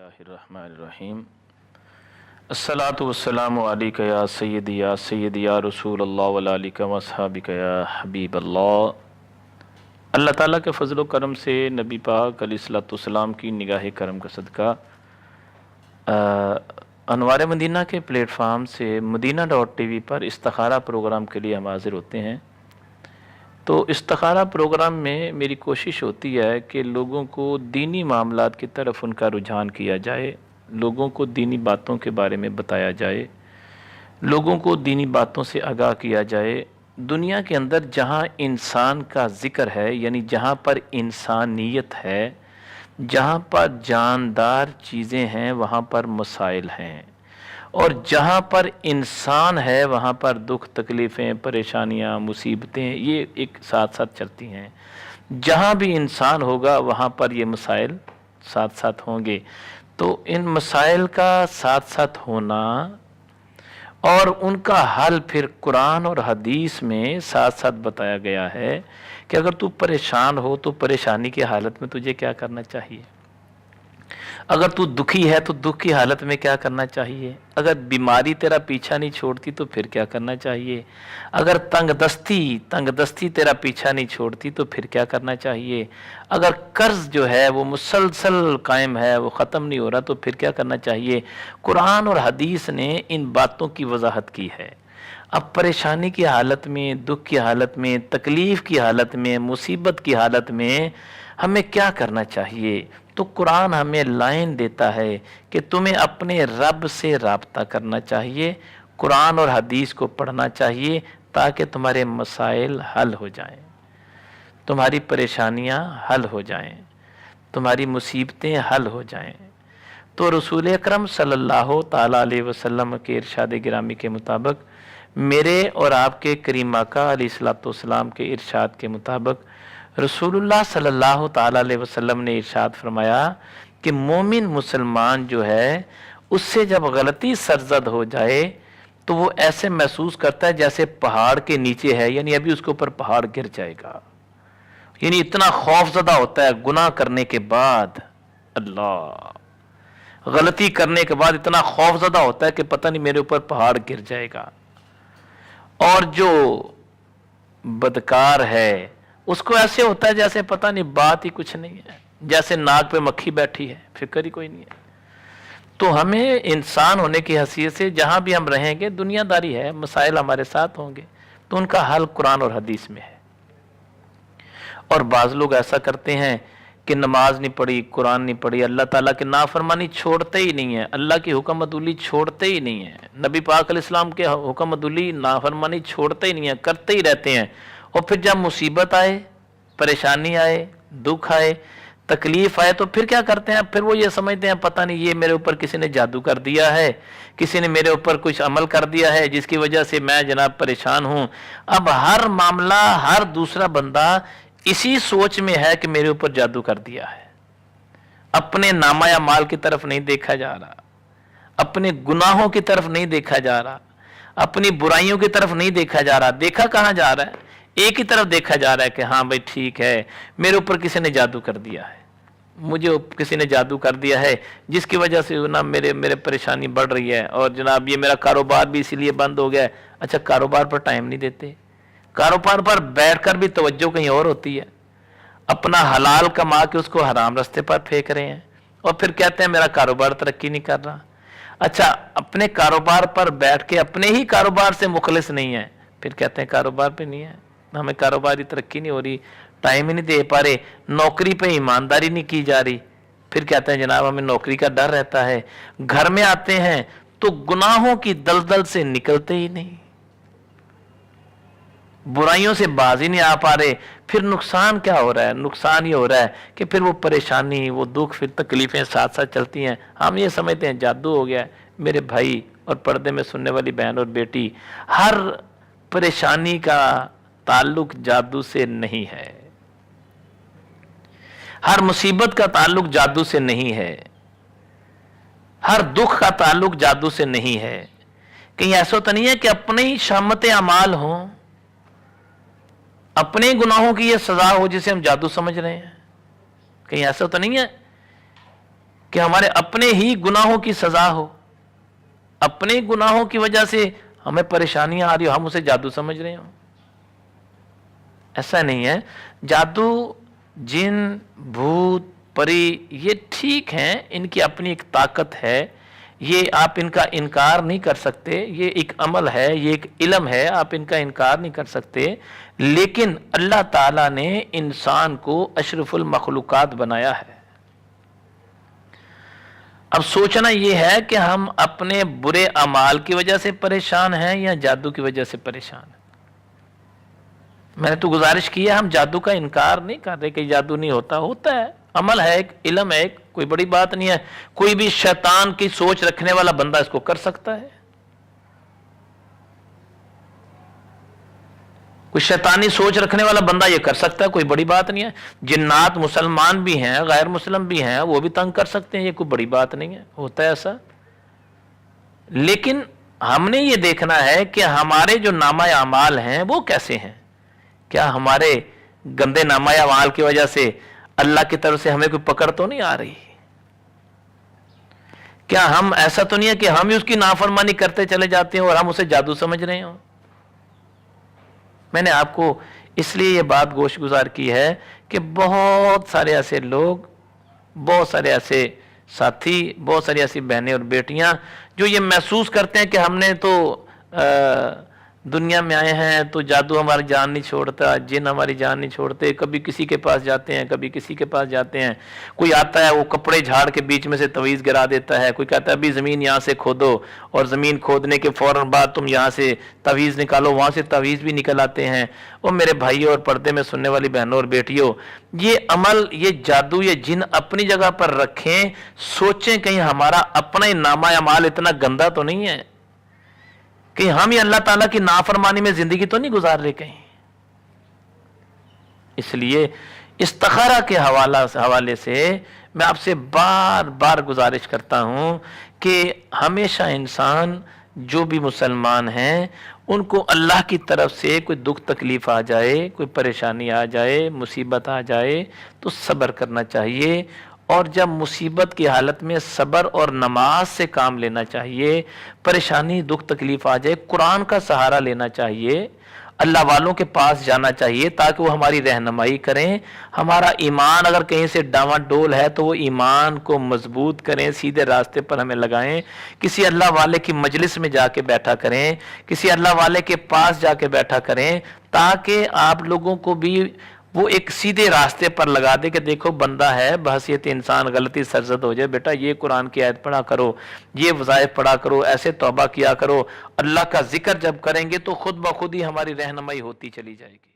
बिस्मिल्लाहिर्रहमानिर्रहीम। अस्सलातु वस्सलामु अलैका या सय्यदी या रसूल अल्लाह व अला आलिका व अस्हाबिका या हबीब अल्लाह। अल्लाह ताला के फजल करम से नबी पाक अलैहिस्सलाम की निगाह करम का सदका अनवार मदीना के प्लेटफार्म से मदीना.tv पर इस्तिखारा प्रोग्राम के लिए हम हाजिर होते हैं। तो इस्तिखारा प्रोग्राम में मेरी कोशिश होती है कि लोगों को दीनी मामलात की तरफ उनका रुझान किया जाए, लोगों को दीनी बातों के बारे में बताया जाए, लोगों को दीनी बातों से आगाह किया जाए। दुनिया के अंदर जहाँ इंसान का ज़िक्र है, यानी जहाँ पर इंसानियत है, जहाँ पर जानदार चीज़ें हैं, वहाँ पर मसाइल हैं, और जहाँ पर इंसान है वहाँ पर दुख तकलीफ़ें परेशानियाँ मुसीबतें ये एक साथ साथ चलती हैं। जहाँ भी इंसान होगा वहाँ पर ये मसाइल साथ साथ होंगे। तो इन मसाइल का साथ साथ होना और उनका हल फिर कुरान और हदीस में साथ साथ बताया गया है कि अगर तू परेशान हो तो परेशानी की हालत में तुझे क्या करना चाहिए, अगर तू दुखी है तो दुख की हालत में क्या करना चाहिए, अगर बीमारी तेरा पीछा नहीं छोड़ती तो फिर क्या करना चाहिए, अगर तंगदस्ती तेरा पीछा नहीं छोड़ती तो फिर क्या करना चाहिए, अगर कर्ज जो है वो मुसलसल कायम है, वो ख़त्म नहीं हो रहा तो फिर क्या करना चाहिए। कुरान और हदीस ने इन बातों की वजाहत की है। अब परेशानी की हालत में, दुख की हालत में, तकलीफ़ की हालत में, मुसीबत की हालत में हमें क्या करना चाहिए। तो कुरान हमें लाइन देता है कि तुम्हें अपने रब से राब्ता करना चाहिए, कुरान और हदीस को पढ़ना चाहिए ताकि तुम्हारे मसाइल हल हो जाएं, तुम्हारी परेशानियां हल हो जाएं, तुम्हारी मुसीबतें हल हो जाएं। तो रसूल अकरम सल्लल्लाहु ताला अलैहि वसल्लम के इरशाद गिरामी के मुताबिक, मेरे और आपके करीम आका अलैहिस्सलाम के इरशाद के मुताबिक रसूलुल्लाह सल्लल्लाहु ताला अलैहि वसल्लम ने इरशाद फरमाया कि मोमिन मुसलमान जो है उससे जब गलती सरजद हो जाए तो वो ऐसे महसूस करता है जैसे पहाड़ के नीचे है, यानी अभी उसके ऊपर पहाड़ गिर जाएगा। यानी इतना खौफजदा होता है गुनाह करने के बाद, अल्लाह, गलती करने के बाद इतना खौफजदा होता है कि पता नहीं मेरे ऊपर पहाड़ गिर जाएगा। और जो बदकार है उसको ऐसे होता है जैसे पता नहीं बात ही कुछ नहीं है, जैसे नाक पे मक्खी बैठी है, फिक्र ही कोई नहीं है। तो हमें इंसान होने की हैसियत से जहाँ भी हम रहेंगे दुनियादारी है, मसाइल हमारे साथ होंगे, तो उनका हल कुरान और हदीस में है। और बाज़ लोग ऐसा करते हैं कि नमाज नहीं पढ़ी, कुरान नहीं पढ़ी, अल्लाह ताला की नाफरमानी छोड़ते ही नहीं है, अल्लाह की हुक्म अदुली छोड़ते ही नहीं है, नबी पाक अलैहिस्सलाम के हुक्म अदुली नाफरमानी छोड़ते ही नहीं है, करते ही रहते हैं। और फिर जब मुसीबत आए, परेशानी आए, दुख आए, तकलीफ आए तो फिर क्या करते हैं, फिर वो ये समझते हैं पता नहीं ये मेरे ऊपर किसी ने जादू कर दिया है, किसी ने मेरे ऊपर कुछ अमल कर दिया है जिसकी वजह से मैं जनाब परेशान हूँ। अब हर मामला, हर दूसरा बंदा इसी सोच में है कि मेरे ऊपर जादू कर दिया है। अपने नामा या माल की तरफ नहीं देखा जा रहा, अपने गुनाहों की तरफ नहीं देखा जा रहा, अपनी बुराइयों की तरफ नहीं देखा जा रहा। देखा कहाँ जा रहा है, एक ही तरफ देखा जा रहा है कि हाँ भाई ठीक है, मेरे ऊपर किसी ने जादू कर दिया है, मुझे किसी ने जादू कर दिया है जिसकी वजह से ना मेरे परेशानी बढ़ रही है, और जनाब ये मेरा कारोबार भी इसीलिए बंद हो गया है। अच्छा, कारोबार पर टाइम नहीं देते, कारोबार पर बैठकर भी तवज्जो कहीं और होती है, अपना हलाल कमा के उसको हराम रास्ते पर फेंक रहे हैं, और फिर कहते हैं मेरा कारोबार तरक्की नहीं कर रहा। अच्छा, अपने कारोबार पर बैठ के अपने ही कारोबार से मुखलिस नहीं है, फिर कहते हैं कारोबार पे नहीं है, हमें कारोबारी तरक्की नहीं हो रही, टाइम ही नहीं दे पा रहे, नौकरी पे ईमानदारी नहीं की जा रही, फिर कहते हैं जनाब हमें नौकरी का डर रहता है। घर में आते हैं तो गुनाहों की दलदल से निकलते ही नहीं, बुराइयों से बाज ही नहीं आ पा रहे। फिर नुकसान क्या हो रहा है, नुकसान ये हो रहा है कि फिर वो परेशानी, वो दुख, फिर तकलीफें साथ साथ चलती हैं। हम ये समझते हैं जादू हो गया है। मेरे भाई और पर्दे में सुनने वाली बहन और बेटी, हर परेशानी का ताल्लुक जादू से नहीं है, हर मुसीबत का ताल्लुक जादू से नहीं है, हर दुख का ताल्लुक जादू से नहीं है। कहीं ऐसा तो नहीं है कि अपने ही शामत अमाल हों, अपने गुनाहों की ये सजा हो जिसे हम जादू समझ रहे हैं। कहीं ऐसा तो नहीं है کہ ہمارے اپنے ہی گناہوں کی سزا ہو، اپنے گناہوں کی وجہ سے ہمیں پریشانیاں آ رہی ہو، ہم اسے جادو سمجھ رہے ہوں. ایسا نہیں ہے. جادو، جن، بھوت، پری یہ ٹھیک ہیں، ان کی اپنی ایک طاقت ہے، یہ آپ ان کا انکار نہیں کر سکتے، یہ ایک عمل ہے، یہ ایک علم ہے، آپ ان کا انکار نہیں کر سکتے. لیکن اللہ تعالیٰ نے انسان کو اشرف المخلوقات بنایا ہے. اب سوچنا یہ ہے کہ ہم اپنے برے اعمال کی وجہ سے پریشان ہیں یا جادو کی وجہ سے پریشان ہیں. میں نے تو گزارش کی ہے، ہم جادو کا انکار نہیں کر رہے کہ جادو نہیں ہوتا، ہوتا ہے، عمل ہے، ایک علم ہے، ایک کوئی بڑی بات نہیں ہے. کوئی بھی شیطان کی سوچ رکھنے والا بندہ اس کو کر سکتا ہے. کوئی شیطانی سوچ رکھنے والا بندہ یہ کر سکتا ہے، کوئی بڑی بات نہیں ہے. جنات مسلمان بھی ہیں، غیر مسلم بھی ہیں، وہ بھی تنگ کر سکتے ہیں، یہ کوئی بڑی بات نہیں ہے، ہوتا ہے ایسا. لیکن ہم نے یہ دیکھنا ہے کہ ہمارے جو نامہ اعمال ہیں وہ کیسے ہیں. کیا ہمارے گندے نامہ اعمال کی وجہ سے اللہ کی طرف سے ہمیں کوئی پکڑ تو نہیں آ رہی؟ کیا ہم ایسا تو نہیں ہے کہ ہم ہی اس کی نافرمانی کرتے چلے جاتے ہیں اور ہم اسے جادو سمجھ رہے ہوں؟ میں نے آپ کو اس لیے یہ بات گوش گزار کی ہے کہ بہت سارے ایسے لوگ، بہت سارے ایسے ساتھی، بہت ساری ایسی بہنیں اور بیٹیاں جو یہ محسوس کرتے ہیں کہ ہم نے تو دنیا میں آئے ہیں تو جادو ہماری جان نہیں چھوڑتا، جن ہماری جان نہیں چھوڑتے. کبھی کسی کے پاس جاتے ہیں، کبھی کسی کے پاس جاتے ہیں. کوئی آتا ہے وہ کپڑے جھاڑ کے بیچ میں سے تعویذ گرا دیتا ہے. کوئی کہتا ہے ابھی زمین یہاں سے کھودو، اور زمین کھودنے کے فوراً بعد تم یہاں سے تعویذ نکالو، وہاں سے تعویذ بھی نکل آتے ہیں. وہ میرے بھائیوں اور پردے میں سننے والی بہنوں اور بیٹیوں، یہ عمل، یہ جادو، یہ جن اپنی جگہ پر رکھیں. سوچیں کہیں ہمارا اپنا ہی نامہ اعمال اتنا گندا تو نہیں ہے کہ ہم یہ اللہ تعالیٰ کی نافرمانی میں زندگی تو نہیں گزار رہے کہیں. اس لیے استخارہ کے حوالے سے میں آپ سے بار بار گزارش کرتا ہوں کہ ہمیشہ انسان جو بھی مسلمان ہیں ان کو اللہ کی طرف سے کوئی دکھ تکلیف آ جائے، کوئی پریشانی آ جائے، مصیبت آ جائے تو صبر کرنا چاہیے. اور جب مصیبت کی حالت میں صبر اور نماز سے کام لینا چاہیے. پریشانی، دکھ تکلیف آ جائے، قرآن کا سہارا لینا چاہیے، اللہ والوں کے پاس جانا چاہیے تاکہ وہ ہماری رہنمائی کریں. ہمارا ایمان اگر کہیں سے ڈاواں ڈول ہے تو وہ ایمان کو مضبوط کریں، سیدھے راستے پر ہمیں لگائیں. کسی اللہ والے کی مجلس میں جا کے بیٹھا کریں، کسی اللہ والے کے پاس جا کے بیٹھا کریں تاکہ آپ لوگوں کو بھی وہ ایک سیدھے راستے پر لگا دے کہ دیکھو بندہ ہے، بحیثیت انسان غلطی سرزد ہو جائے، بیٹا یہ قرآن کی آیت پڑھا کرو، یہ وظائف پڑھا کرو، ایسے توبہ کیا کرو. اللہ کا ذکر جب کریں گے تو خود بخود ہی ہماری رہنمائی ہوتی چلی جائے گی.